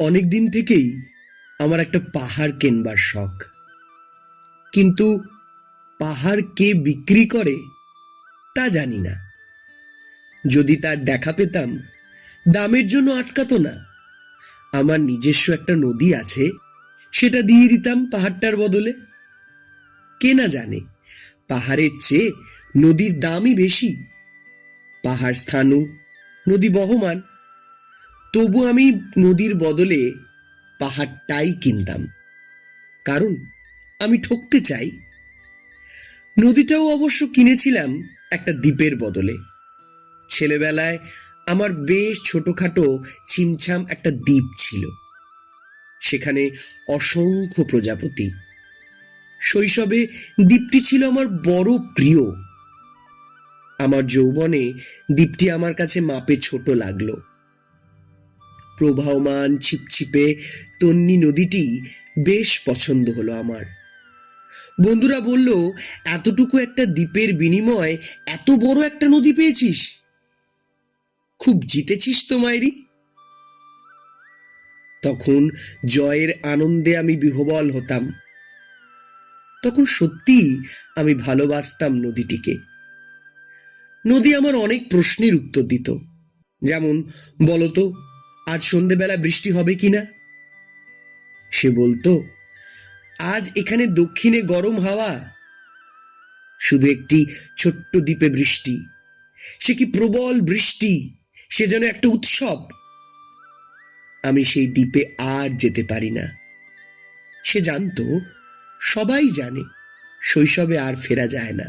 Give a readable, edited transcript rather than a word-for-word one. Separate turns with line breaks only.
অনেক দিন থেকেই আমার একটা পাহাড় কেনবার শখ, কিন্তু পাহাড় কে বিক্রি করে তা জানি না। যদি তার দেখা পেতাম, দামের জন্য আটকাতো না। আমার নিজস্ব একটা নদী আছে, সেটা দিয়ে দিতাম পাহাড়টার বদলে। কে না জানে পাহাড়ের চেয়ে নদীর দামই বেশি। পাহাড় স্থানু, নদী বহমান, তবু আমি নদীর বদলে পাহাড়টাই কিনতাম, কারণ আমি ঠকতে চাই। নদীটাও অবশ্য কিনেছিলাম একটা দ্বীপের বদলে। ছেলেবেলায় আমার বেশ ছোটখাটো ছিমছাম একটা দ্বীপ ছিল, সেখানে অসংখ্য প্রজাপতি। শৈশবে দ্বীপটি ছিল আমার বড় প্রিয়। আমার যৌবনে দ্বীপটি আমার কাছে মাপে ছোট লাগলো। প্রবাহমান ছিপছিপে তন্নি নদীটি বেশ পছন্দ হলো আমার। বন্ধুরা বলল, এতটুকু একটা দ্বীপের বিনিময়ে এত বড় একটা নদী পেয়েছিস, খুব জিতেছিস তো মাইরি। তখন জয়ের আনন্দে আমি বিহ্বল হতাম। তখন সত্যি আমি ভালোবাসতাম নদীটিকে। নদী আমার অনেক প্রশ্নের উত্তর দিত, যেমন, বলতো আজ সন্ধেবেলা বৃষ্টি হবে কিনা। সে বলতো, আজ এখানে দক্ষিণে গরম হাওয়া, শুধু একটি ছোট্ট দ্বীপে বৃষ্টি, সে কি প্রবল বৃষ্টি, সে যেন একটা উৎসব। আমি সেই দ্বীপে আর যেতে পারি না। সে জানতো, সবাই জানে, শৈশবে আর ফেরা যায় না।